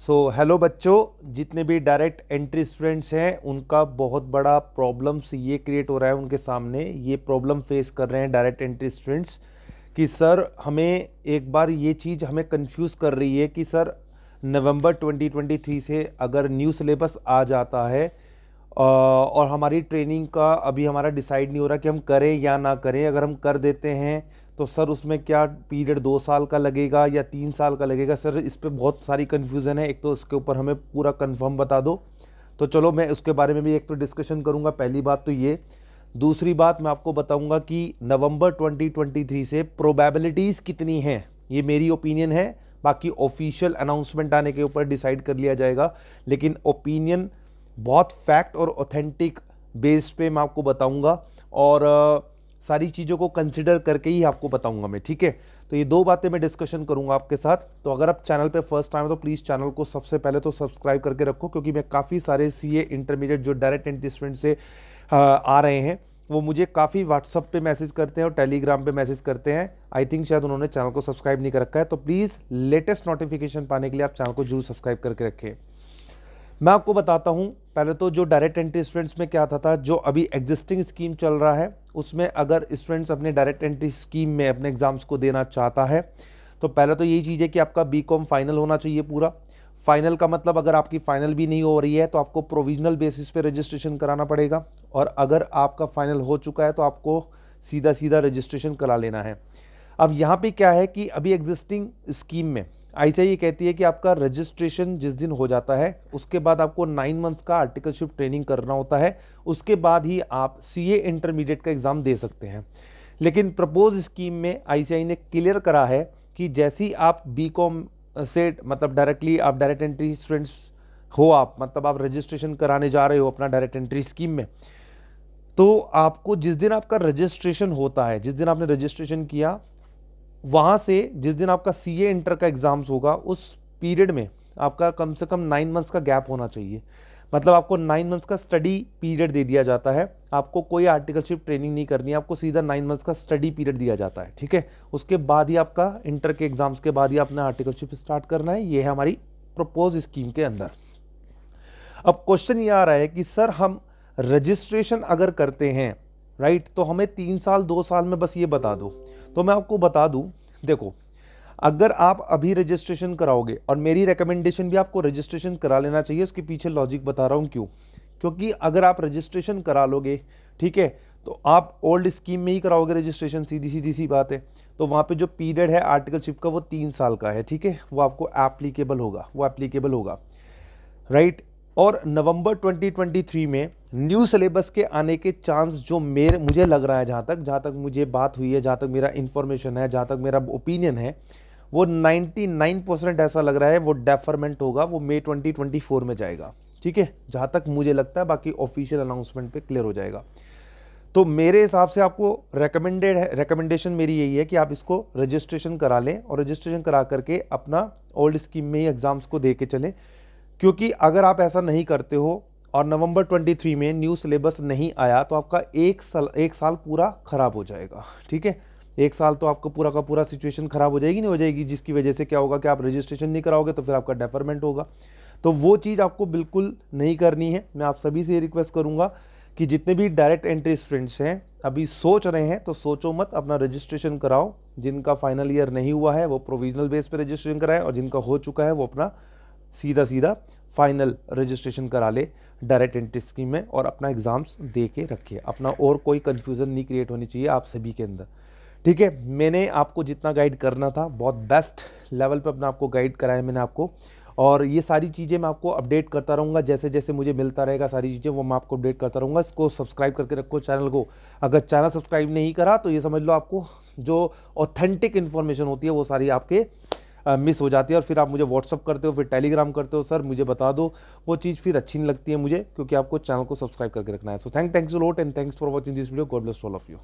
Hello बच्चों, जितने भी डायरेक्ट एंट्री स्टूडेंट्स हैं उनका बहुत बड़ा प्रॉब्लम्स ये क्रिएट हो रहा है उनके सामने। ये प्रॉब्लम फेस कर रहे हैं डायरेक्ट एंट्री स्टूडेंट्स कि सर हमें एक बार ये चीज़ हमें कंफ्यूज कर रही है कि सर नवंबर 2023 से अगर न्यू सिलेबस आ जाता है और हमारी ट्रेनिंग का अभी हमारा डिसाइड नहीं हो रहा कि हम करें या ना करें। अगर हम कर देते हैं तो सर उसमें क्या पीरियड 2 साल का लगेगा या 3 साल का लगेगा। सर इस पर बहुत सारी कन्फ्यूज़न है। एक तो इसके ऊपर हमें पूरा कंफर्म बता दो। तो चलो मैं उसके बारे में भी एक तो डिस्कशन करूंगा। पहली बात तो ये, दूसरी बात मैं आपको बताऊंगा कि नवंबर 2023 से प्रोबेबिलिटीज़ कितनी हैं। ये मेरी ओपिनियन है, बाकी ऑफिशियल अनाउंसमेंट आने के ऊपर डिसाइड कर लिया जाएगा। लेकिन ओपिनियन बहुत फैक्ट और ऑथेंटिक बेस पे मैं आपको बताऊंगा और सारी चीज़ों को कंसिडर करके ही आपको बताऊंगा मैं, ठीक है। तो ये दो बातें मैं डिस्कशन करूंगा आपके साथ। तो अगर आप चैनल पे फर्स्ट टाइम है तो प्लीज़ चैनल को सबसे पहले तो सब्सक्राइब करके रखो, क्योंकि मैं काफ़ी सारे सीए इंटरमीडिएट जो डायरेक्ट एंट्री स्टूडेंट से आ रहे हैं वो मुझे काफ़ी व्हाट्सअप पे मैसेज करते हैं और टेलीग्राम पे मैसेज करते हैं। आई थिंक शायद उन्होंने चैनल को सब्सक्राइब नहीं कर रखा है। तो प्लीज़ लेटेस्ट नोटिफिकेशन पाने के लिए आप चैनल को जरूर सब्सक्राइब करके रखें। मैं आपको बताता हूं पहले तो जो डायरेक्ट एंट्री स्टूडेंट्स में क्या था जो अभी एग्जिस्टिंग स्कीम चल रहा है उसमें अगर स्टूडेंट्स अपने डायरेक्ट एंट्री स्कीम में अपने एग्जाम्स को देना चाहता है तो पहले तो यही चीज़ है कि आपका बीकॉम फाइनल होना चाहिए पूरा। फाइनल का मतलब अगर आपकी फाइनल भी नहीं हो रही है तो आपको प्रोविजनल बेसिस पे रजिस्ट्रेशन कराना पड़ेगा, और अगर आपका फाइनल हो चुका है तो आपको सीधा सीधा रजिस्ट्रेशन करा लेना है। अब यहाँ पे क्या है कि अभी एग्जिस्टिंग स्कीम में आईसीएआई ये कहती है कि आपका रजिस्ट्रेशन जिस दिन हो जाता है उसके बाद आपको 9 मंथ्स का आर्टिकलशिप ट्रेनिंग करना होता है, उसके बाद ही आप सीए इंटरमीडिएट का एग्जाम दे सकते हैं। लेकिन प्रपोज स्कीम में आईसीएआई ने क्लियर करा है कि जैसे ही आप बीकॉम से मतलब डायरेक्टली आप डायरेक्ट एंट्री स्टूडेंट्स हो, आप मतलब आप रजिस्ट्रेशन कराने जा रहे हो अपना डायरेक्ट एंट्री स्कीम में, तो आपको जिस दिन आपका रजिस्ट्रेशन होता है, जिस दिन आपने रजिस्ट्रेशन किया वहाँ से जिस दिन आपका सीए इंटर का एग्जाम्स होगा उस पीरियड में आपका कम से कम 9 मंथ्स का गैप होना चाहिए। मतलब आपको 9 मंथ्स का स्टडी पीरियड दे दिया जाता है। आपको कोई आर्टिकलशिप ट्रेनिंग नहीं करनी है, आपको सीधा 9 मंथ्स का स्टडी पीरियड दिया जाता है, ठीक है। उसके बाद ही आपका इंटर के एग्जाम्स के बाद ही अपना आर्टिकलशिप स्टार्ट करना है। ये है हमारी प्रपोज स्कीम के अंदर। अब क्वेश्चन ये आ रहा है कि सर हम रजिस्ट्रेशन अगर करते हैं राइट तो हमें 3 साल 2 साल में बस ये बता दो। तो मैं आपको बता दूं, देखो अगर आप अभी रजिस्ट्रेशन कराओगे, और मेरी रिकमेंडेशन भी आपको रजिस्ट्रेशन करा लेना चाहिए, उसके पीछे लॉजिक बता रहा हूं क्यों। क्योंकि अगर आप रजिस्ट्रेशन करा लोगे, ठीक है, तो आप ओल्ड स्कीम में ही कराओगे रजिस्ट्रेशन, सीधी सीधी सी बात है। तो वहां पे जो पीरियड है आर्टिकलशिप का वो 3 साल का है, ठीक है, वो आपको एप्लीकेबल होगा राइट। और नवंबर 2023 में न्यू सिलेबस के आने के चांस जो मुझे लग रहा है, जहाँ तक मुझे बात हुई है, जहाँ तक मेरा इन्फॉर्मेशन है, जहाँ तक मेरा ओपिनियन है, वो 99% ऐसा लग रहा है वो डेफरमेंट होगा, वो मई 2024 में जाएगा, ठीक है, जहाँ तक मुझे लगता है। बाकी ऑफिशियल अनाउंसमेंट पे क्लियर हो जाएगा। तो मेरे हिसाब से आपको रिकमेंडेशन मेरी यही है कि आप इसको रजिस्ट्रेशन करा लें और रजिस्ट्रेशन करा करके अपना ओल्ड स्कीम में ही एग्जाम्स को दे के चलें। क्योंकि अगर आप ऐसा नहीं करते हो और नवंबर 23 में न्यू सिलेबस नहीं आया तो आपका एक साल पूरा खराब हो जाएगा, ठीक है। एक साल तो आपका पूरा का पूरा सिचुएशन खराब हो जाएगी, नहीं हो जाएगी, जिसकी वजह से क्या होगा कि आप रजिस्ट्रेशन नहीं कराओगे तो फिर आपका डेफरमेंट होगा। तो वो चीज़ आपको बिल्कुल नहीं करनी है। मैं आप सभी से रिक्वेस्ट करूंगा कि जितने भी डायरेक्ट एंट्री स्टूडेंट्स हैं अभी सोच रहे हैं तो सोचो मत, अपना रजिस्ट्रेशन कराओ। जिनका फाइनल ईयर नहीं हुआ है वो प्रोविजनल बेस पे रजिस्ट्रेशन कराए, और जिनका हो चुका है वो अपना सीधा सीधा फाइनल रजिस्ट्रेशन करा ले डायरेक्ट एंट्री स्कीम में और अपना एग्जाम्स दे के रखे। अपना और कोई कंफ्यूजन नहीं क्रिएट होनी चाहिए आप सभी के अंदर, ठीक है। मैंने आपको जितना गाइड करना था बहुत बेस्ट लेवल पे अपना आपको गाइड कराया मैंने आपको, और ये सारी चीज़ें मैं आपको अपडेट करता रहूँगा। जैसे जैसे मुझे मिलता रहेगा सारी चीज़ें वो मैं आपको अपडेट करता रहूँगा। इसको सब्सक्राइब करके रखो चैनल को। अगर चैनल सब्सक्राइब नहीं करा तो ये समझ लो आपको जो ऑथेंटिक इन्फॉर्मेशन होती है वो सारी आपके मिस हो जाती है, और फिर आप मुझे व्हाट्सअप करते हो, फिर टेलीग्राम करते हो, सर मुझे बता दो, वो चीज़ फिर अच्छी नहीं लगती है मुझे, क्योंकि आपको चैनल को सब्सक्राइब करके रखना है। So thanks a lot and thanks for watching this video. God bless all of you.